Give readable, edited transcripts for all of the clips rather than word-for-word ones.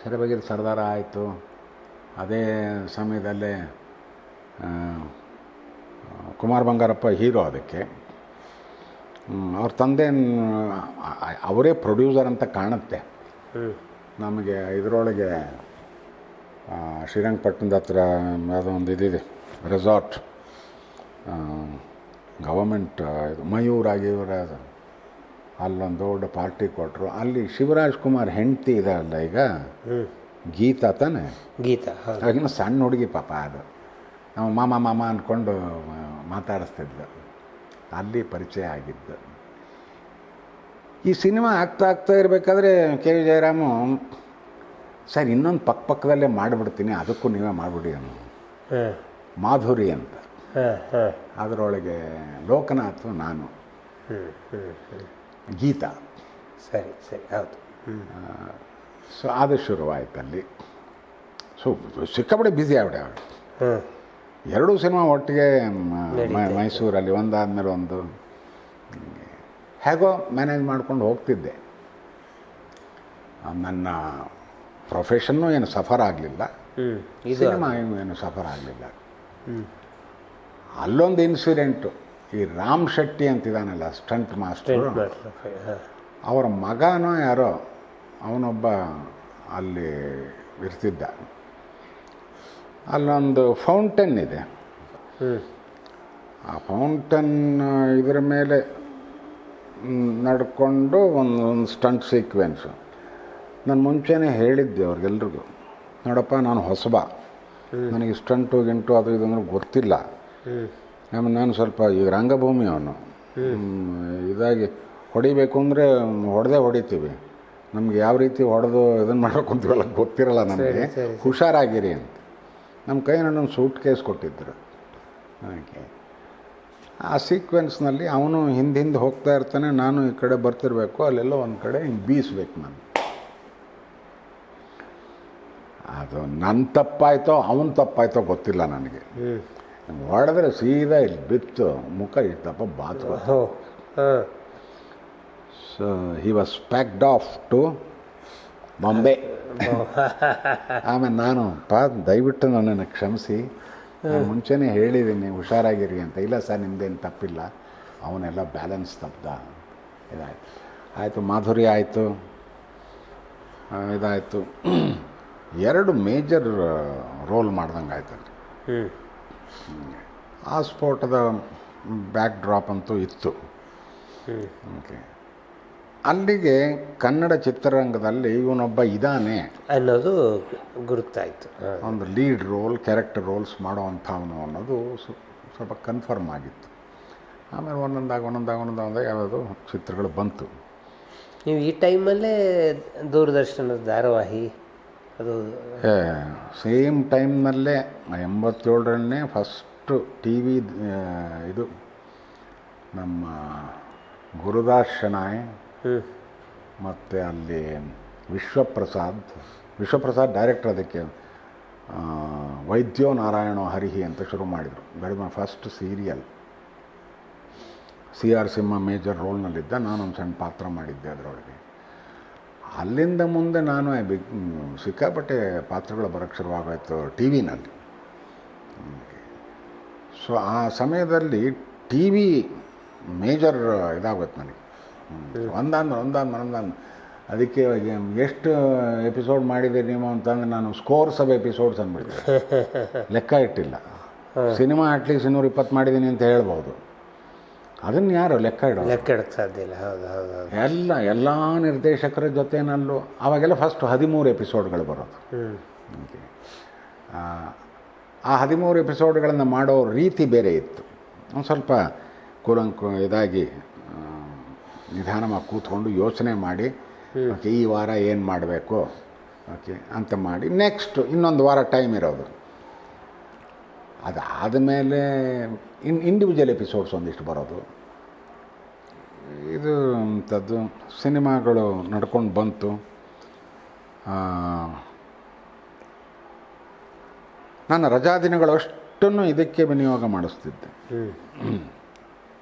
ಸೆರೆಬಗಿರಿ ಸರ್ದಾರ ಆಯಿತು. ಅದೇ ಸಮಯದಲ್ಲೇ ಕುಮಾರ್ ಬಂಗಾರಪ್ಪ ಹೀರೋ ಅದಕ್ಕೆ. ಅವ್ರ ತಂದೆ ಅವರೇ ಪ್ರೊಡ್ಯೂಸರ್ ಅಂತ ಕಾಣುತ್ತೆ ನಮಗೆ. ಇದರೊಳಗೆ ಶ್ರೀರಂಗಪಟ್ಟಣದ ಹತ್ರ ಯಾವುದೋ ಒಂದು ಇದಿದೆ ರೆಸಾರ್ಟ್, ಗವರ್ಮೆಂಟ್ ಇದು ಮಯೂರಾಗಿವರ, ಅಲ್ಲೊಂದು ದೊಡ್ಡ ಪಾರ್ಟಿ ಕೊಟ್ಟರು. ಅಲ್ಲಿ ಶಿವರಾಜ್ ಕುಮಾರ್ ಹೆಂಡತಿ ಇದೆ ಅಲ್ಲ ಈಗ, ಗೀತಾ ತಾನೆ, ಗೀತಾ ಆಗಿನ ಸಣ್ಣ ಹುಡುಗಿ ಪಾಪ. ಅದು ನಾವು ಮಾಮ ಮಾಮ ಅಂದ್ಕೊಂಡು ಮಾತಾಡಿಸ್ತಿದ್ಲು. ಅಲ್ಲಿ ಪರಿಚಯ ಆಗಿದ್ದು. ಈ ಸಿನಿಮಾ ಆಗ್ತಾ ಇರಬೇಕಾದ್ರೆ ಕೆ ವಿ ಜಯರಾಮು, ಸರ್ ಇನ್ನೊಂದು ಪಕ್ಕದಲ್ಲೇ ಮಾಡಿಬಿಡ್ತೀನಿ, ಅದಕ್ಕೂ ನೀವೇ ಮಾಡಿಬಿಡಿ ಅನ್ನೋ. ಮಾಧುರಿ ಅಂತ, ಅದರೊಳಗೆ ಲೋಕನಾಥ್, ನಾನು, ಗೀತಾ. ಸರಿ ಸರಿ, ಹೌದು. ಸೊ ಅದು ಶುರುವಾಯ್ತಲ್ಲಿ. ಸೊ ಸಿಕ್ಕಾಪಟ್ಟೆ ಬ್ಯುಸಿ ಆಗ್ಬಿಟ್ಟೆ ಅವಳು. ಎರಡೂ ಸಿನಿಮಾ ಒಟ್ಟಿಗೆ ಮೈಸೂರಲ್ಲಿ ಒಂದಾದ್ಮೇಲೆ ಒಂದು ಹೇಗೋ ಮ್ಯಾನೇಜ್ ಮಾಡ್ಕೊಂಡು ಹೋಗ್ತಿದ್ದೆ. ನನ್ನ ಪ್ರೊಫೆಷನ್ನು ಏನು ಸಫರ್ ಆಗಲಿಲ್ಲ, ಸಿನಿಮಾ ಏನು ಸಫರ್ ಆಗಲಿಲ್ಲ. ಅಲ್ಲೊಂದು ಇನ್ಸಿಡೆಂಟು, ಈ ರಾಮ್ ಶೆಟ್ಟಿ ಅಂತಿದ್ದಾನಲ್ಲ ಸ್ಟಂಟ್ ಮಾಸ್ಟರ್, ಅವರ ಮಗನೋ ಯಾರೋ ಅವನೊಬ್ಬ ಅಲ್ಲಿ ಇರ್ತಿದ್ದ. ಅಲ್ಲೊಂದು ಫೌಂಟೇನ್ ಇದೆ. ಆ ಫೌಂಟೇನ್ ಇದರ ಮೇಲೆ ನಡ್ಕೊಂಡು ಒಂದು ಸ್ಟಂಟ್ ಸೀಕ್ವೆನ್ಸು. ನಾನು ಮುಂಚೆನೇ ಹೇಳಿದ್ದೆ ಅವ್ರಿಗೆಲ್ರಿಗೂ, ನೋಡಪ್ಪ ನಾನು ಹೊಸಬ, ನನಗೆ ಸ್ಟಂಟು ಗಿಂಟು ಅದು ಇದು ಅಂದ್ರೆ ಗೊತ್ತಿಲ್ಲ. ಆಮೇಲೆ ನಾನು ಸ್ವಲ್ಪ ಈಗ ರಂಗಭೂಮಿ ಅವನು, ಇದಾಗಿ ಹೊಡಿಬೇಕು ಅಂದರೆ ಹೊಡಿತೀವಿ, ನಮ್ಗೆ ಯಾವ ರೀತಿ ಹೊಡೆದು ಇದನ್ನು ಮಾಡಬೇಕು ಅಂತೀವಲ್ಲ ಗೊತ್ತಿರಲ್ಲ ನಮಗೆ, ಹುಷಾರಾಗಿರಿ ಅಂತ. ನಮ್ಮ ಕೈ ನನ್ನೊಂದು ಸೂಟ್ ಕೇಸ್ ಕೊಟ್ಟಿದ್ದರು. ಹಾಗೆ ಆ ಸೀಕ್ವೆನ್ಸ್ನಲ್ಲಿ ಅವನು ಹಿಂದೆ ಹೋಗ್ತಾ ಇರ್ತಾನೆ, ನಾನು ಈ ಕಡೆ ಬರ್ತಿರಬೇಕು, ಅಲ್ಲೆಲ್ಲ ಒಂದು ಕಡೆ ಹಿಂಗೆ ಬೀಸ್ಬೇಕು ನಾನು. ಅದು ನನ್ನ ತಪ್ಪಾಯ್ತೋ ಅವನ ತಪ್ಪಾಯ್ತೋ ಗೊತ್ತಿಲ್ಲ ನನಗೆ. ಹೊಡೆದ್ರೆ ಸೀದಾ ಇಲ್ಲಿ ಬಿತ್ತು, ಮುಖ ಇರ್ತಪ್ಪ ಬಾತು. So he was packed off to Bombay. ಆಮೇಲೆ ನಾನು ದಯವಿಟ್ಟು ನನ್ನನ್ನು ಕ್ಷಮಿಸಿ, ನಾನು ಮುಂಚೆನೇ ಹೇಳಿದ್ದೀನಿ ಹುಷಾರಾಗಿರಿ ಅಂತ. ಇಲ್ಲ ಸರ್ ನಿಮ್ಮದೇನು ತಪ್ಪಿಲ್ಲ, ಅವನೆಲ್ಲ ಬ್ಯಾಲೆನ್ಸ್ ತಪ್ಪದ. ಇದಾಯಿತು, ಆಯಿತು. ಮಾಧುರಿ ಆಯಿತು, ಇದಾಯಿತು. ಎರಡು ಮೇಜರ್ ರೋಲ್ ಮಾಡ್ದಂಗೆ ಆಯ್ತಲ್ಲಿ. ಆ ಸ್ಫೋಟದ ಬ್ಯಾಕ್ ಡ್ರಾಪ್ ಅಂತೂ ಇತ್ತು. ಓಕೆ, ಅಲ್ಲಿಗೆ ಕನ್ನಡ ಚಿತ್ರರಂಗದಲ್ಲಿ ಇವನೊಬ್ಬ ಇದ್ದಾನೆ ಅನ್ನೋದು ಗುರುತಾಯಿತು. ಒಂದು ಲೀಡ್ ರೋಲ್, ಕ್ಯಾರೆಕ್ಟರ್ ರೋಲ್ಸ್ ಮಾಡೋವಂಥವನು ಅನ್ನೋದು ಸ್ವಲ್ಪ ಕನ್ಫರ್ಮ್ ಆಗಿತ್ತು. ಆಮೇಲೆ ಒಂದೊಂದಾಗಿ ಯಾವುದೋ ಚಿತ್ರಗಳು ಬಂತು. ನೀವು ಈ ಟೈಮಲ್ಲೇ ದೂರದರ್ಶನದ ಧಾರಾವಾಹಿ ಅದು ಸೇಮ್ ಟೈಮ್ನಲ್ಲೇ 87ರಲ್ಲೇ ಫಸ್ಟು ಟಿ ವಿ ಇದು ನಮ್ಮ ಗುರುದಾಸ್ ಶನಾಯ್ ಮತ್ತು ಅಲ್ಲಿ ವಿಶ್ವಪ್ರಸಾದ್ ಡೈರೆಕ್ಟರ್. ಅದಕ್ಕೆ ವೈದ್ಯೋ ನಾರಾಯಣೋ ಹರಿಹಿ ಅಂತ ಶುರು ಮಾಡಿದರು. That my first serial. CR Simha major ರೋಲ್ನಲ್ಲಿದ್ದ, ನಾನೊಂದು ಸಣ್ಣ ಪಾತ್ರ ಮಾಡಿದ್ದೆ ಅದರೊಳಗೆ. ಅಲ್ಲಿಂದ ಮುಂದೆ ನಾನು ಸಿಕ್ಕಾಪಟ್ಟೆ ಪಾತ್ರಗಳು ಬರೋಕ್ಕೆ ಶುರುವಾಗೋಯ್ತು ಟಿ ವಿನಲ್ಲಿ. ಸೊ ಆ ಸಮಯದಲ್ಲಿ ಟಿ ವಿ ಮೇಜರ್ ಇದಾಗೋಯ್ತು ನನಗೆ. ಒಂದಾದ್ಮೇಲೆ ಅದಕ್ಕೆ ಎಷ್ಟು ಎಪಿಸೋಡ್ ಮಾಡಿದ್ದೀರಿ ನೀವು ಅಂತಂದ್ರೆ ನಾನು ಸ್ಕೋರ್ಸ್ ಆಫ್ ಎಪಿಸೋಡ್ಸ್ ಅಂದ್ಬಿಡ್ತೀನಿ, ಲೆಕ್ಕ ಇಟ್ಟಿಲ್ಲ. ಸಿನಿಮಾ ಅಟ್ಲೀಸ್ಟ್ 220 ಮಾಡಿದ್ದೀನಿ ಅಂತ ಹೇಳ್ಬೋದು, ಅದನ್ನು ಯಾರು ಲೆಕ್ಕ ಇಡೋಕ್ಕೆ ಸಾಧ್ಯ ಇಲ್ಲ. ಹೌದು. ಎಲ್ಲ ನಿರ್ದೇಶಕರ ಜೊತೆನಲ್ಲೂ ಅವಾಗೆಲ್ಲ ಫಸ್ಟ್ 13 ಎಪಿಸೋಡ್ಗಳು ಬರೋದು. ಆ 13 ಎಪಿಸೋಡ್ಗಳನ್ನು ಮಾಡೋ ರೀತಿ ಬೇರೆ ಇತ್ತು. ಒಂದು ಸ್ವಲ್ಪ ಇದಾಗಿ ನಿಧಾನವಾಗಿ ಕೂತ್ಕೊಂಡು ಯೋಚನೆ ಮಾಡಿ, ಓಕೆ ಈ ವಾರ ಏನು ಮಾಡಬೇಕು ಓಕೆ ಅಂತ ಮಾಡಿ, ನೆಕ್ಸ್ಟ್ ಇನ್ನೊಂದು ವಾರ ಟೈಮ್ ಇರೋದು. ಅದಾದಮೇಲೆ ಇಂಡಿವಿಜುವಲ್ ಎಪಿಸೋಡ್ಸ್ ಒಂದಿಷ್ಟು ಬರೋದು. ಇದು ಅಂಥದ್ದು ಸಿನಿಮಾಗಳು ನಡ್ಕೊಂಡು ಬಂತು. ನನ್ನ ರಜಾ ದಿನಗಳು ಅಷ್ಟನ್ನು ಇದಕ್ಕೆ ವಿನಿಯೋಗ ಮಾಡಿಸ್ತಿದ್ದೆ.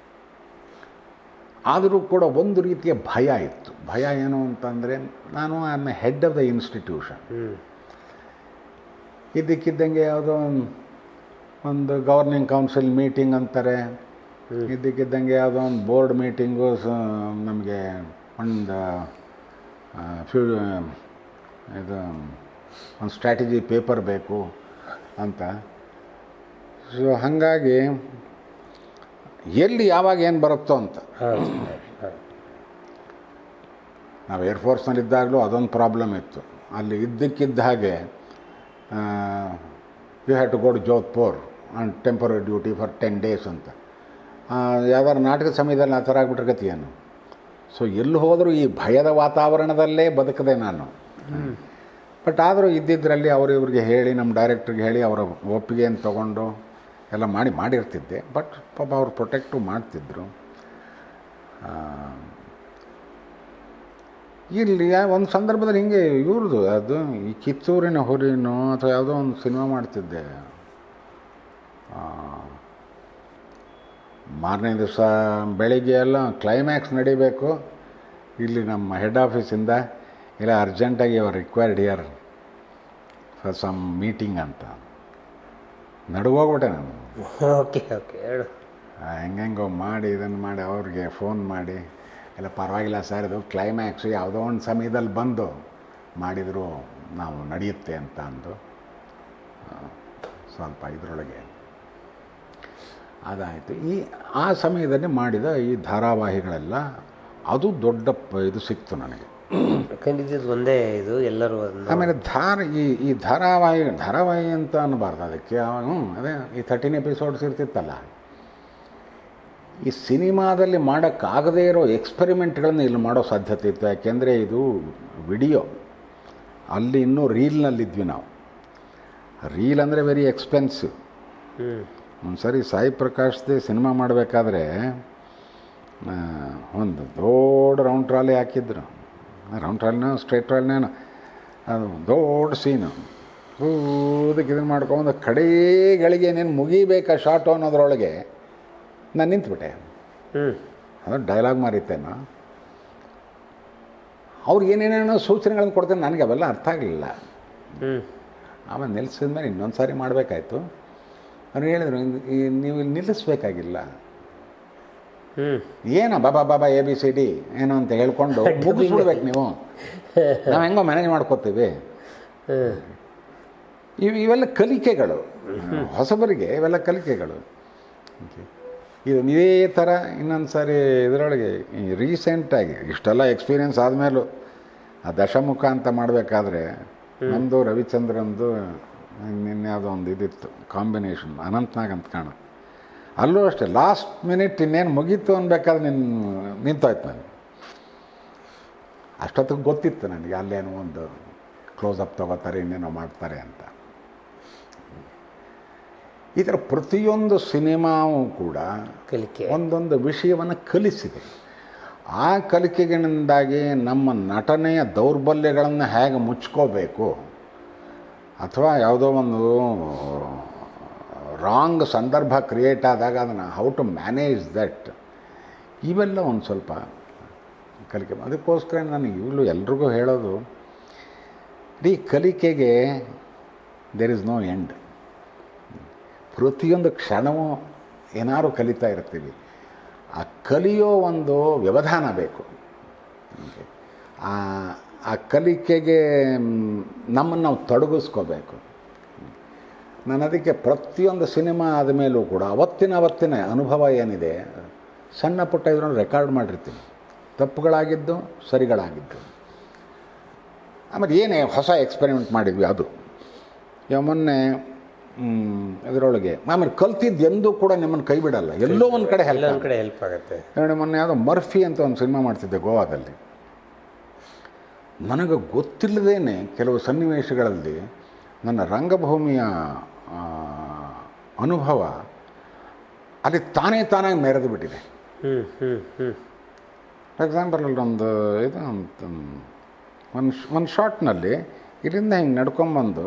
ಆದರೂ ಕೂಡ ಒಂದು ರೀತಿಯ ಭಯ ಇತ್ತು. ಭಯ ಏನು ಅಂತಂದರೆ, ನಾನು I am head of the institution. ಇದ್ದಕ್ಕಿದ್ದಂಗೆ ಯಾವುದೋ ಒಂದು ಗವರ್ನಿಂಗ್ ಕೌನ್ಸಿಲ್ ಮೀಟಿಂಗ್ ಅಂತಾರೆ, ಇದ್ದಕ್ಕಿದ್ದಂಗೆ ಯಾವುದೋ ಒಂದು ಬೋರ್ಡ್ ಮೀಟಿಂಗು, ನಮಗೆ ಒಂದು ಇದು ಒಂದು ಸ್ಟ್ರಾಟಜಿ ಪೇಪರ್ ಬೇಕು ಅಂತ. ಸೊ ಹಾಗಾಗಿ ಎಲ್ಲಿ ಯಾವಾಗ ಏನು ಬರುತ್ತೋ ಅಂತ. ನಾವು ಏರ್ಫೋರ್ಸ್ನಲ್ಲಿದ್ದಾಗಲೂ ಅದೊಂದು ಪ್ರಾಬ್ಲಮ್ ಇತ್ತು. ಅಲ್ಲಿ ಇದ್ದಕ್ಕಿದ್ದ ಹಾಗೆ you have to go to Jodhpur on temporary duty for 10 days ಅಂತ. ಯಾವ್ದಾರು ನಾಟಕದ ಸಮಯದಲ್ಲಿ ಆ ಥರ ಆಗ್ಬಿಟ್ರೆ ಗತಿ ಏನು? ಸೊ ಎಲ್ಲಿ ಹೋದರೂ ಈ ಭಯದ ವಾತಾವರಣದಲ್ಲೇ ಬದುಕದೆ ನಾನು. ಬಟ್ ಆದರೂ ಇದ್ದಿದ್ದರಲ್ಲಿ ಇವ್ರಿಗೆ ಹೇಳಿ, ನಮ್ಮ ಡೈರೆಕ್ಟ್ರಿಗೆ ಹೇಳಿ ಅವರ ಒಪ್ಪಿಗೆಯನ್ನು ತೊಗೊಂಡು ಎಲ್ಲ ಮಾಡಿರ್ತಿದ್ದೆ. ಬಟ್ ಪಾಪ ಅವ್ರು ಪ್ರೊಟೆಕ್ಟು ಮಾಡ್ತಿದ್ರು. ಇಲ್ಲಿ ಒಂದು ಸಂದರ್ಭದಲ್ಲಿ ಹಿಂಗೆ ಇವ್ರದ್ದು ಅದು ಈ ಕಿತ್ತೂರಿನ ಹುಲಿನೋ ಅಥವಾ ಯಾವುದೋ ಒಂದು ಸಿನಿಮಾ ಮಾಡ್ತಿದ್ದೆ. ಮಾರನೇ ದಿವಸ ಬೆಳಿಗ್ಗೆ ಎಲ್ಲ ಕ್ಲೈಮ್ಯಾಕ್ಸ್ ನಡಿಬೇಕು, ಇಲ್ಲಿ ನಮ್ಮ ಹೆಡ್ ಆಫೀಸಿಂದ ಇಲ್ಲ ಅರ್ಜೆಂಟಾಗಿ ಅವ್ರು required here for some meeting ಅಂತ. ನಡುಗೋಗ್ಬಿಟ್ಟೆ ನಾನು. ಓಕೆ ಓಕೆ ಹೇಳು. ಹೆಂಗೆಂಗೋ ಮಾಡಿ ಇದನ್ನು ಮಾಡಿ ಅವ್ರಿಗೆ ಫೋನ್ ಮಾಡಿ, ಇಲ್ಲ ಪರವಾಗಿಲ್ಲ ಸರ್, ಇದು ಕ್ಲೈಮ್ಯಾಕ್ಸು ಯಾವುದೋ ಒಂದು ಸಮಯದಲ್ಲಿ ಬಂದು ಮಾಡಿದರೂ ನಾವು ನಡೆಯುತ್ತೆ ಅಂತ ಅಂದು ಸ್ವಲ್ಪ ಇದರೊಳಗೆ ಅದಾಯಿತು. ಆ ಸಮಯದಲ್ಲಿ ಮಾಡಿದ ಈ ಧಾರಾವಾಹಿಗಳೆಲ್ಲ ಅದು ದೊಡ್ಡ ಇದು ಸಿಕ್ತು ನನಗೆ. ಯಾಕಂದ್ರೆ ಒಂದೇ ಇದು ಎಲ್ಲರೂ. ಆಮೇಲೆ ಈ ಧಾರಾವಾಹಿ ಅಂತ ಅನ್ನಬಾರ್ದು ಅದಕ್ಕೆ. ಅದೇ ಈ 13 episodes ಇರ್ತಿತ್ತಲ್ಲ, ಈ ಸಿನಿಮಾದಲ್ಲಿ ಮಾಡೋಕ್ಕಾಗದೇ ಇರೋ ಎಕ್ಸ್ಪೆರಿಮೆಂಟ್ಗಳನ್ನು ಇಲ್ಲಿ ಮಾಡೋ ಸಾಧ್ಯತೆ ಇತ್ತು. ಯಾಕೆಂದರೆ ಇದು ವಿಡಿಯೋ, ಅಲ್ಲಿ ಇನ್ನೂ ರೀಲ್ನಲ್ಲಿದ್ವಿ ನಾವು. ರೀಲ್ ಅಂದರೆ ವೆರಿ ಎಕ್ಸ್ಪೆನ್ಸಿವ್. ಒಂದು ಸರಿ ಸಾಯಿ ಪ್ರಕಾಶ್ದೇ ಸಿನಿಮಾ ಮಾಡಬೇಕಾದ್ರೆ ಒಂದು ದೊಡ್ಡ ರೌಂಡ್ ಟ್ರಾಲಿ ಹಾಕಿದ್ರು. ರೌಂಡ್ ಟ್ರಾಲಿನ ಸ್ಟ್ರೈಟ್ ಟ್ರಾಲಿನ ಅದು ದೊಡ್ಡ ಸೀನು ಊದಕ್ಕೆ ಇದನ್ನು ಮಾಡ್ಕೊಂಡು ಕಡೆಗಳಿಗೆ ಏನೇನು ಮುಗಿಬೇಕಾ ಶಾರ್ಟು ಅನ್ನೋದ್ರೊಳಗೆ ನಾನು ನಿಂತ್ಬಿಟ್ಟೆ. ಅದು ಡೈಲಾಗ್ ಮಾರಿತ್ತೇನೋ, ಅವ್ರಿಗೆ ಏನೇನೇನೋ ಸೂಚನೆಗಳನ್ನು ಕೊಡ್ತೇನೆ, ನನಗೆ ಅವೆಲ್ಲ ಅರ್ಥ ಆಗಲಿಲ್ಲ. ಆಮೇಲೆ ನಿಲ್ಲಿಸಿದ ಮೇಲೆ ಇನ್ನೊಂದು ಸಾರಿ ಮಾಡಬೇಕಾಯ್ತು. ಅವ್ರು ಹೇಳಿದ್ರು, ನೀವು ಇಲ್ಲಿ ನಿಲ್ಲಿಸ್ಬೇಕಾಗಿಲ್ಲ, ಏನೋ ಬಾಬಾ ABCD ಏನೋ ಅಂತ ಹೇಳ್ಕೊಂಡು ಮುಗಿಸ್ಬಿಡ್ಬೇಕು ನೀವು, ನಾವು ಹೆಂಗೋ ಮ್ಯಾನೇಜ್ ಮಾಡ್ಕೋತೀವಿ. ಇವೆಲ್ಲ ಕಲಿಕೆಗಳು, ಹೊಸಬರಿಗೆ ಇವೆಲ್ಲ ಕಲಿಕೆಗಳು. ಇದೇ ಥರ ಇನ್ನೊಂದು ಸಾರಿ ಇದರೊಳಗೆ ರೀಸೆಂಟಾಗಿ ಇಷ್ಟೆಲ್ಲ ಎಕ್ಸ್ಪೀರಿಯೆನ್ಸ್ ಆದಮೇಲೂ ಆ ದಶಮುಖ ಅಂತ ಮಾಡಬೇಕಾದ್ರೆ ನಮ್ಮದು ರವಿಚಂದ್ರಂದು ಇನ್ಯಾವುದೋ ಒಂದು ಇದಿತ್ತು ಕಾಂಬಿನೇಷನ್, ಅನಂತ್ನಾಗ್ ಅಂತ ಕಾಣುತ್ತೆ. ಅಲ್ಲೂ ಅಷ್ಟೇ ಲಾಸ್ಟ್ ಮಿನಿಟ್ ಇನ್ನೇನು ಮುಗೀತು ಅನ್ಬೇಕಾದ್ರೆ ನಿಂತೋಯ್ತು ನನಗೆ. ಅಷ್ಟೊತ್ತಿಗೆ ಗೊತ್ತಿತ್ತು ನನಗೆ ಅಲ್ಲೇನೋ ಒಂದು ಕ್ಲೋಸಪ್ ತೊಗೋತಾರೆ, ಇನ್ನೇನೋ ಮಾಡ್ತಾರೆ ಅಂತ. ಈ ಥರ ಪ್ರತಿಯೊಂದು ಸಿನಿಮಾವೂ ಕೂಡ ಕಲಿಕೆ ಒಂದೊಂದು ವಿಷಯವನ್ನು ಕಲಿಸಿದೆ. ಆ ಕಲಿಕೆಗಳಿಂದಾಗಿ ನಮ್ಮ ನಟನೆಯ ದೌರ್ಬಲ್ಯಗಳನ್ನು ಹೇಗೆ ಮುಚ್ಕೋಬೇಕು, ಅಥವಾ ಯಾವುದೋ ಒಂದು ರಾಂಗ್ ಸಂದರ್ಭ ಕ್ರಿಯೇಟ್ ಆದಾಗ ಅದನ್ನು ಹೌ ಟು ಮ್ಯಾನೇಜ್ ದಟ್, ಇವೆಲ್ಲ ಒಂದು ಸ್ವಲ್ಪ ಕಲಿಕೆ. ಅದಕ್ಕೋಸ್ಕರ ನಾನು ಎಲ್ರಿಗೂ ಹೇಳೋದು, ಈ ಕಲಿಕೆಗೆ ದೇರ್ ಇಸ್ ನೋ ಎಂಡ್. ಪ್ರತಿಯೊಂದು ಕ್ಷಣವೂ ಏನಾದ್ರು ಕಲಿತಾ ಇರ್ತೀವಿ. ಆ ಕಲಿಯೋ ಒಂದು ವ್ಯವಧಾನ ಬೇಕು. ಆ ಕಲಿಕೆಗೆ ನಮ್ಮನ್ನು ನಾವು ತೊಡಗಿಸ್ಕೋಬೇಕು. ನಾನು ಅದಕ್ಕೆ ಪ್ರತಿಯೊಂದು ಸಿನಿಮಾ ಆದಮೇಲೂ ಕೂಡ ಅವತ್ತಿನ ಅನುಭವ ಏನಿದೆ, ಸಣ್ಣ ಪುಟ್ಟ ಇದನ್ನು ರೆಕಾರ್ಡ್ ಮಾಡಿರ್ತೀನಿ, ತಪ್ಪುಗಳಾಗಿದ್ದು ಸರಿಗಳಾಗಿದ್ದು. ಆಮೇಲೆ ಏನೇ ಹೊಸ ಎಕ್ಸ್ಪೆರಿಮೆಂಟ್ ಮಾಡಿದ್ವಿ ಅದು. ಮೊನ್ನೆ ಇದರೊಳಗೆ ಆಮೇಲೆ ಕಲ್ತಿದ್ದು ಎಂದೂ ಕೂಡ ನಿಮ್ಮನ್ನು ಕೈ ಬಿಡಲ್ಲ, ಎಲ್ಲೋ ಒಂದು ಕಡೆ ಹೆಲ್ಪ್ ಆಗುತ್ತೆ. ಮೊನ್ನೆ ಯಾವುದೋ ಮರ್ಫಿ ಅಂತ ಒಂದು ಸಿನಿಮಾ ಮಾಡ್ತಿದ್ದೆ ಗೋವಾದಲ್ಲಿ. ನನಗೆ ಗೊತ್ತಿಲ್ಲದೇನೆ ಕೆಲವು ಸನ್ನಿವೇಶಗಳಲ್ಲಿ ನನ್ನ ರಂಗಭೂಮಿಯ ಅನುಭವ ಅಲ್ಲಿ ತಾನಾಗಿ ಮೆರೆದು ಬಿಟ್ಟಿದೆ. ಫಾರ್ ಎಕ್ಸಾಂಪಲ್ ಅಲ್ಲೊಂದು ಇದು ಒಂದು ಶಾರ್ಟ್ನಲ್ಲಿ ಇಲ್ಲಿಂದ ಹಿಂಗೆ ನಡ್ಕೊಂಬಂದು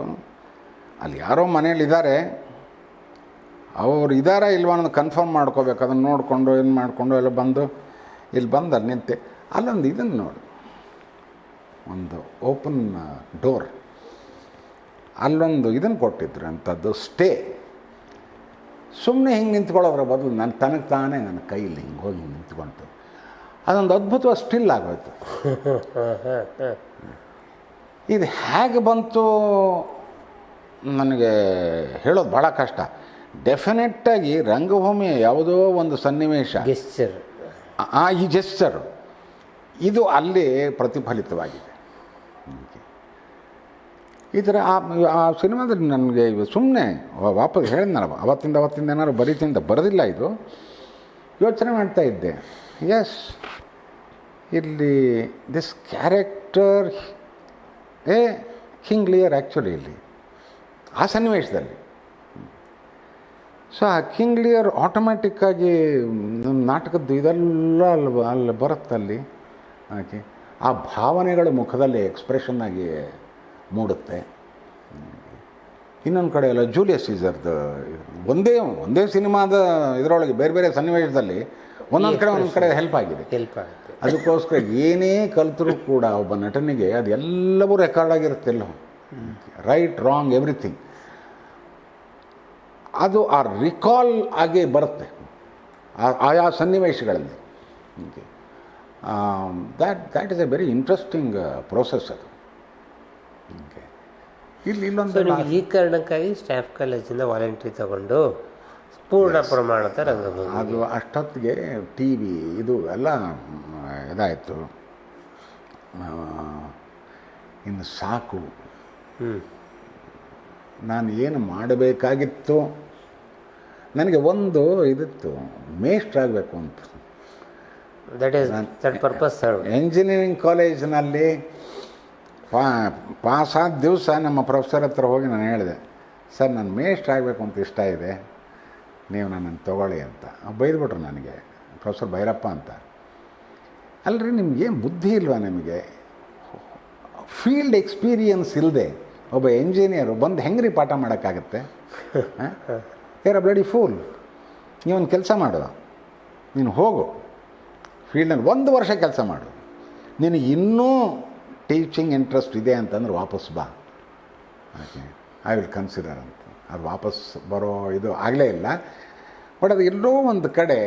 ಅಲ್ಲಿ ಯಾರೋ ಮನೇಲಿದ್ದಾರೆ, ಅವ್ರು ಇದ್ದಾರಾ ಇಲ್ವಾ ಅನ್ನೋದು ಕನ್ಫರ್ಮ್ ಮಾಡ್ಕೋಬೇಕು. ಅದನ್ನು ನೋಡಿಕೊಂಡು ಏನು ಮಾಡಿಕೊಂಡು ಎಲ್ಲ ಬಂದು ಇಲ್ಲಿ ಬಂದು ಅಲ್ಲಿ ನಿಂತೆ ಅಲ್ಲೊಂದು ಇದನ್ನು ನೋಡು, ಒಂದು ಓಪನ್ ಡೋರ್, ಅಲ್ಲೊಂದು ಇದನ್ನು ಕೊಟ್ಟಿದ್ರು ಅಂಥದ್ದು ಸ್ಟೇ. ಸುಮ್ಮನೆ ಹಿಂಗೆ ನಿಂತ್ಕೊಳ್ಳೋದ್ರ ಬದಲು ತನಗೆ ತಾನೇ ನನ್ನ ಕೈಯಲ್ಲಿ ಹಿಂಗೆ ಹೋಗಿ ನಿಂತ್ಕೊಂತು. ಅದೊಂದು ಅದ್ಭುತವಾದ ಸ್ಟಿಲ್ ಆಗೋಯ್ತು. ಇದು ಹೇಗೆ ಬಂತು ನನಗೆ ಹೇಳೋದು ಭಾಳ ಕಷ್ಟ. ಡೆಫಿನೆಟ್ಟಾಗಿ ರಂಗಭೂಮಿಯ ಯಾವುದೋ ಒಂದು ಸನ್ನಿವೇಶ, ಗೆಸ್ಚರ್, ಈ ಜೆಸ್ಚರ್ ಇದು ಅಲ್ಲಿ ಪ್ರತಿಫಲಿತವಾಗಿದೆ. ಈ ಥರ ಆ ಸಿನಿಮಾದಲ್ಲಿ ನನಗೆ ಸುಮ್ಮನೆ ವಾಪಸ್ ಹೇಳಿದ್ನಲ್ಲ, ಅವತ್ತಿಂದ ಏನಾದ್ರು ಬರೀತಿಂದ ಬರೋದಿಲ್ಲ, ಇದು ಯೋಚನೆ ಮಾಡ್ತಾ ಇದ್ದೆ. ಎಸ್, ಇಲ್ಲಿ ದಿಸ್ ಕ್ಯಾರೆಕ್ಟರ್ ಕಿಂಗ್ ಲಿಯರ್ ಆ್ಯಕ್ಚುಲಿ ಇಲ್ಲಿ ಆ ಸನ್ನಿವೇಶದಲ್ಲಿ. ಸೊ ಆ ಕಿಂಗ್ ಲಿಯರ್ ಆಟೋಮ್ಯಾಟಿಕ್ಕಾಗಿ ನಮ್ಮ ನಾಟಕದ್ದು ಇದೆಲ್ಲ ಅಲ್ಲಿ ಬರುತ್ತಲ್ಲಿ. ಓಕೆ, ಆ ಭಾವನೆಗಳು ಮುಖದಲ್ಲಿ ಎಕ್ಸ್ಪ್ರೆಷನ್ ಆಗಿ ಮೂಡುತ್ತೆ. ಇನ್ನೊಂದು ಕಡೆ ಎಲ್ಲ ಜೂಲಿಯಸ್ ಸೀಸರ್ದು ಒಂದೇ ಸಿನಿಮಾದ ಇದರೊಳಗೆ ಬೇರೆ ಬೇರೆ ಸನ್ನಿವೇಶದಲ್ಲಿ ಒಂದೊಂದು ಕಡೆ ಹೆಲ್ಪ್ ಆಗುತ್ತೆ. ಅದಕ್ಕೋಸ್ಕರ ಏನೇ ಕಲಿತರೂ ಕೂಡ ಒಬ್ಬ ನಟನಿಗೆ ಅದು ಎಲ್ಲವೂ ರೆಕಾರ್ಡ್ ಆಗಿರುತ್ತೆ, ಎಲ್ಲವೂ ರೈಟ್ ರಾಂಗ್ ಎವ್ರಿಥಿಂಗ್ ಅದು ಆ ರಿಕಾಲ್ ಆಗಿ ಬರುತ್ತೆ ಆಯಾ ಸನ್ನಿವೇಶಗಳಲ್ಲಿ. That is A very interesting process ಅದು. ಇಲ್ಲೊಂದು ಈ ಕಾರಣಕ್ಕಾಗಿ ಸ್ಟಾಫ್ ಕಾಲೇಜಿಂದ ವಾಲಂಟ್ರಿ ತಗೊಂಡು ಪೂರ್ಣ ಪ್ರಮಾಣದ ರಂಗಭೂಮಿ. ಅದು ಅಷ್ಟೊತ್ತಿಗೆ ಟಿ ವಿ ಇದು ಎಲ್ಲ ಇದಾಯಿತು, ಇನ್ನು ಸಾಕು. ನಾನು ಏನು ಮಾಡಬೇಕಾಗಿತ್ತು, ನನಗೆ ಒಂದು ಇದಿತ್ತು, ಮೇಷ್ಟ್ರಾಗಬೇಕು ಅಂತ. ದಟ್ ಪರ್ಪಸ್ ಎಂಜಿನಿಯರಿಂಗ್ ಕಾಲೇಜಿನಲ್ಲಿ ಪಾಸಾದ ದಿವಸ ನಮ್ಮ ಪ್ರೊಫೆಸರ್ ಹತ್ರ ಹೋಗಿ ನಾನು ಹೇಳಿದೆ, ಸರ್ ನಾನು ಮೇಷ್ಟ್ರಾಗಬೇಕು ಅಂತ ಇಷ್ಟ ಇದೆ, ನೀವು ನನ್ನನ್ನು ತೊಗೊಳ್ಳಿ ಅಂತ. ಬೈದ್ಬಿಟ್ರು ನನಗೆ, ಪ್ರೊಫೆಸರ್ ಭೈರಪ್ಪ ಅಂತ. ಅಲ್ರಿ ನಿಮ್ಗೇನು ಬುದ್ಧಿ ಇಲ್ವಾ? ನಿಮಗೆ ಫೀಲ್ಡ್ ಎಕ್ಸ್ಪೀರಿಯನ್ಸ್ ಇಲ್ಲದೆ ಒಬ್ಬ ಎಂಜಿನಿಯರು ಬಂದು ಹೆಂಗ್ರಿ ಪಾಠ ಮಾಡೋಕ್ಕಾಗತ್ತೆ? ಯಾರ ಬ್ಲಡಿ ಫೂಲ್. ನೀವೊಂದು ಕೆಲಸ ಮಾಡು, ನೀನು ಹೋಗು ಫೀಲ್ಡ್ನಲ್ಲಿ 1 ವರ್ಷ ಕೆಲಸ ಮಾಡು, ನಿನಗೆ ಇನ್ನೂ ಟೀಚಿಂಗ್ ಇಂಟ್ರೆಸ್ಟ್ ಇದೆ ಅಂತಂದ್ರೆ ವಾಪಸ್ ಬಾ, ಓಕೆ, ಐ ವಿಲ್ ಕನ್ಸಿಡರ್ ಅಂತ. ಅದು ವಾಪಸ್ ಬರೋ ಇದು ಆಗಲೇ ಇಲ್ಲ. ಬಟ್ ಅದು ಎಲ್ಲೋ ಒಂದು ಕಡೆ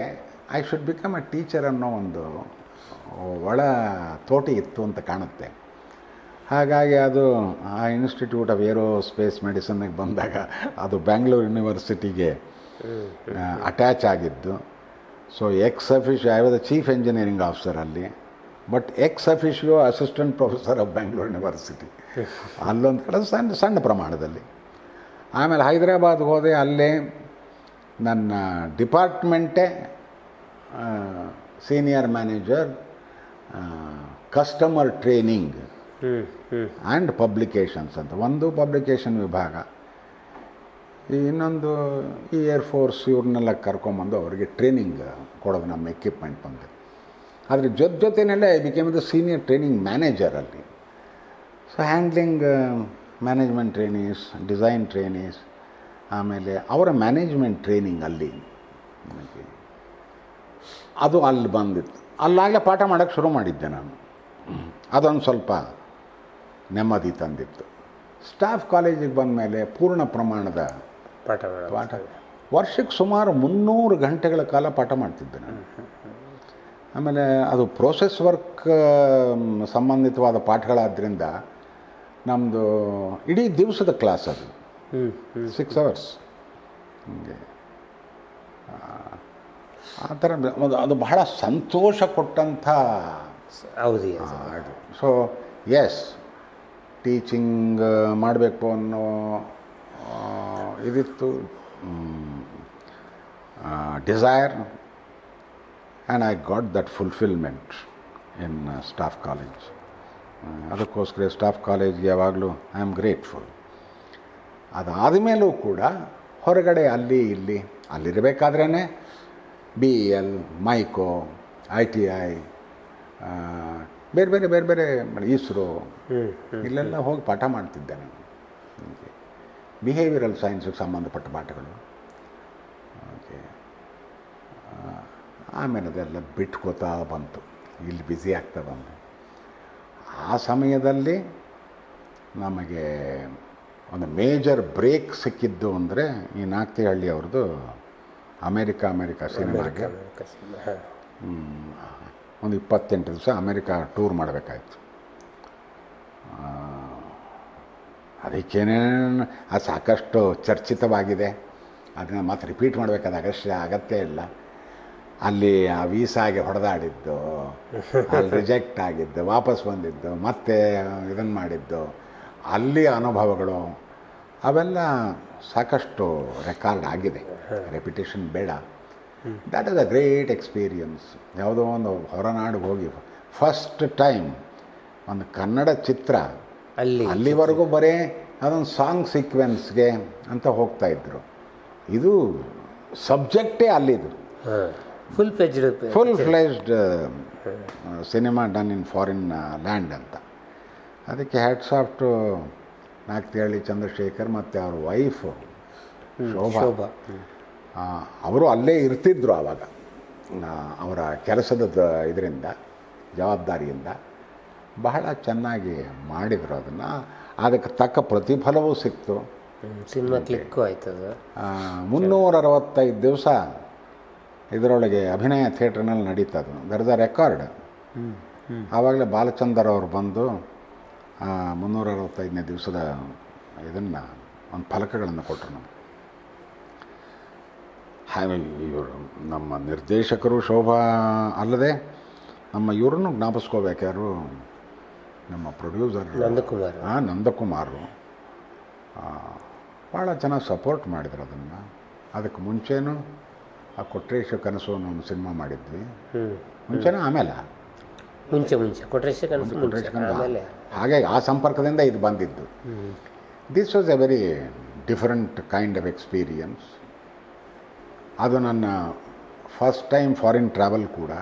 I should become A teacher ಅನ್ನೋ ಒಂದು ಒಳ ತೋಟಿ ಇತ್ತು ಅಂತ ಕಾಣುತ್ತೆ. ಹಾಗಾಗಿ ಅದು ಆ ಇನ್ಸ್ಟಿಟ್ಯೂಟ್ ಆಫ್ ಏರೋಸ್ಪೇಸ್ ಮೆಡಿಸನ್ಗೆ ಬಂದಾಗ ಅದು ಬ್ಯಾಂಗ್ಳೂರು ಯೂನಿವರ್ಸಿಟಿಗೆ ಅಟ್ಯಾಚ್ ಆಗಿದ್ದು. So ex officio I was the chief engineering officer ಅಲ್ಲಿ, but ex officio assistant professor of Bangalore university. ಅಲ್ಲೊಂದು ಕಡೆ ಸಣ್ಣ ಪ್ರಮಾಣದಲ್ಲಿ. ಆಮೇಲೆ ಹೈದರಾಬಾದ್ಗೆ ಹೋದೆ, ಅಲ್ಲೇ ನನ್ನ ಡಿಪಾರ್ಟ್ಮೆಂಟೇ senior manager customer training and publications ಅಂತ ಒಂದು ಪಬ್ಲಿಕೇಶನ್ ವಿಭಾಗ, ಇನ್ನೊಂದು ಈ ಏರ್ಫೋರ್ಸ್ ಇವ್ರನ್ನೆಲ್ಲ ಕರ್ಕೊಂಬಂದು ಅವರಿಗೆ ಟ್ರೈನಿಂಗ್ ಕೊಡೋದು ನಮ್ಮ ಎಕ್ವಿಪ್ಮೆಂಟ್ ಬಂದು. ಆದರೆ ಜೊತೆಯಲ್ಲೇ I became the senior training manager ಅಲ್ಲಿ. So handling management trainees, design trainees, ಆಮೇಲೆ ಅವರ ಮ್ಯಾನೇಜ್ಮೆಂಟ್ ಟ್ರೈನಿಂಗ್ ಅಲ್ಲಿ ಅದು ಅಲ್ಲಿ ಬಂದಿತ್ತು. ಅಲ್ಲಾಗಲೇ ಪಾಠ ಮಾಡೋಕ್ಕೆ ಶುರು ಮಾಡಿದ್ದೆ ನಾನು. ಅದೊಂದು ಸ್ವಲ್ಪ ನೆಮ್ಮದಿ ತಂದಿತ್ತು. ಸ್ಟಾಫ್ ಕಾಲೇಜಿಗೆ ಬಂದ ಮೇಲೆ ಪೂರ್ಣ ಪ್ರಮಾಣದ ಪಾಠ, ವರ್ಷಕ್ಕೆ ಸುಮಾರು 300 ಗಂಟೆಗಳ ಕಾಲ ಪಾಠ ಮಾಡ್ತಿದ್ದೆ ನಾನು. ಆಮೇಲೆ ಅದು ಪ್ರೋಸೆಸ್ ವರ್ಕ್ ಸಂಬಂಧಿತವಾದ ಪಾಠಗಳಾದ್ದರಿಂದ ನಮ್ಮದು ಇಡೀ ದಿವಸದ ಕ್ಲಾಸ್ ಅದು 6 hours ಹೀಗೆ. ಆ ಥರ ಅದು ಬಹಳ ಸಂತೋಷ ಕೊಟ್ಟಂಥ ಹೌದು. ಸೊ ಎಸ್, ಟೀಚಿಂಗ್ ಮಾಡಬೇಕು ಅನ್ನೋ ಇದಿತ್ತು, desire, and I got that fulfilment in staff college. ಅದಕ್ಕೋಸ್ಕರ ಸ್ಟಾಫ್ ಕಾಲೇಜ್ಗೆ ಯಾವಾಗಲೂ ಐ ಆಮ್ ಗ್ರೇಟ್ಫುಲ್. ಅದಾದ ಮೇಲೂ ಕೂಡ ಹೊರಗಡೆ ಅಲ್ಲಿ ಇಲ್ಲಿ ಅಲ್ಲಿರಬೇಕಾದ್ರೇ ಬಿ ಎಲ್, ಮೈಕೋ, ITI, ಬೇರೆ ಬೇರೆ ಇಸ್ರೋ ಇಲ್ಲೆಲ್ಲ ಹೋಗಿ ಪಾಠ ಮಾಡ್ತಿದ್ದೆ ನಾನು. ಬಿಹೇವಿಯರಲ್ ಸೈನ್ಸಿಗೆ ಸಂಬಂಧಪಟ್ಟ ಪಾಠಗಳು. ಓಕೆ, ಆಮೇಲೆ ಅದೆಲ್ಲ ಬಿಟ್ಕೋತಾ ಬಂತು, ಇಲ್ಲಿ ಬ್ಯುಸಿ ಆಗ್ತಾ ಬಂತು. ಆ ಸಮಯದಲ್ಲಿ ನಮಗೆ ಒಂದು ಮೇಜರ್ ಬ್ರೇಕ್ ಸಿಕ್ಕಿದ್ದು ಅಂದರೆ ಈ ನಾಗ್ತಿಹಳ್ಳಿ ಅವ್ರದ್ದು ಅಮೇರಿಕಾ ಸಿನಿಮಾಗೆ ಒಂದು 28 ದಿವಸ ಅಮೇರಿಕಾ ಟೂರ್ ಮಾಡಬೇಕಾಯ್ತು. ಅದಕ್ಕೇನೇ ಅದು ಸಾಕಷ್ಟು ಚರ್ಚಿತವಾಗಿದೆ, ಅದನ್ನು ಮತ್ತೆ ರಿಪೀಟ್ ಮಾಡಬೇಕಾದ ಅಗತ್ಯ ಇಲ್ಲ. ಅಲ್ಲಿ ಆ ವೀಸಾಗೆ ಹೊಡೆದಾಡಿದ್ದು, ಅಲ್ಲಿ ರಿಜೆಕ್ಟ್ ಆಗಿದ್ದು, ವಾಪಸ್ ಬಂದಿದ್ದು, ಮತ್ತೆ ಇದನ್ನು ಮಾಡಿದ್ದು, ಅಲ್ಲಿ ಅನುಭವಗಳು ಅವೆಲ್ಲ ಸಾಕಷ್ಟು ರೆಕಾರ್ಡ್ ಆಗಿದೆ, ರೆಪಿಟೇಷನ್ ಬೇಡ. That is a great experience. ಯಾವುದೋ ಒಂದು ಹೊರನಾಡಿಗೆ ಹೋಗಿ ಫಸ್ಟ್ ಟೈಮ್ ಒಂದು ಕನ್ನಡ ಚಿತ್ರ, ಅಲ್ಲಿವರೆಗೂ ಬರೀ ಅದೊಂದು ಸಾಂಗ್ ಸೀಕ್ವೆನ್ಸ್ಗೆ ಅಂತ ಹೋಗ್ತಾಯಿದ್ರು. ಇದು ಸಬ್ಜೆಕ್ಟೇ ಅಲ್ಲಿದು, full fledged cinema done in foreign land ಅಂತ. ಅದಕ್ಕೆ hats off to Nagathihalli Chandrashekar ಮತ್ತು ಅವ್ರ ವೈಫು ಶೋಭಾ. ಅವರು ಅಲ್ಲೇ ಇರ್ತಿದ್ರು ಆವಾಗ, ಅವರ ಕೆಲಸದ ಇದರಿಂದ, ಜವಾಬ್ದಾರಿಯಿಂದ ಬಹಳ ಚೆನ್ನಾಗಿ ಮಾಡಿದರು ಅದನ್ನು. ಅದಕ್ಕೆ ತಕ್ಕ ಪ್ರತಿಫಲವೂ ಸಿಕ್ತು. ಸಿನಿಮಾ ಕ್ಲಿಕ್ಕು ಆಯ್ತದ. 365 ದಿವಸ ಇದರೊಳಗೆ ಅಭಿನಯ ಥಿಯೇಟ್ರ್ನಲ್ಲಿ ನಡೀತದೆ. There is a record. ಆವಾಗಲೇ ಬಾಲಚಂದರ್ ಅವರು ಬಂದು 365ನೇ ದಿವಸದ ಇದನ್ನು ಒಂದು ಫಲಕಗಳನ್ನು ಕೊಟ್ಟರು ನಮಗೆ. ಇವರು ನಮ್ಮ ನಿರ್ದೇಶಕರು ಶೋಭಾ ಅಲ್ಲದೆ ನಮ್ಮ ಇವ್ರನ್ನು ಜ್ಞಾಪಿಸ್ಕೋಬೇಕು, ಯಾರು ನಮ್ಮ ಪ್ರೊಡ್ಯೂಸರ್ ನಂದಕುಮಾರು ಭಾಳ ಚೆನ್ನಾಗಿ ಸಪೋರ್ಟ್ ಮಾಡಿದ್ರು ಅದನ್ನು. ಅದಕ್ಕೆ ಮುಂಚೆನೂ ಆ ಕೊಟ್ರೇಶ ಕನಸು ಅನ್ನೋ ಒಂದು ಸಿನಿಮಾ ಮಾಡಿದ್ವಿ. ಮುಂಚೆನೂ ಆಮೇಲೆ ಕೊಟ್ರೇಶ ಕನಸು ಹಾಗೆ ಆ ಸಂಪರ್ಕದಿಂದ ಇದು ಬಂದಿದ್ದು. This was A very different kind of experience. ಅದು ನನ್ನ ಫಸ್ಟ್ ಟೈಮ್ ಫಾರಿನ್ ಟ್ರಾವೆಲ್ ಕೂಡ.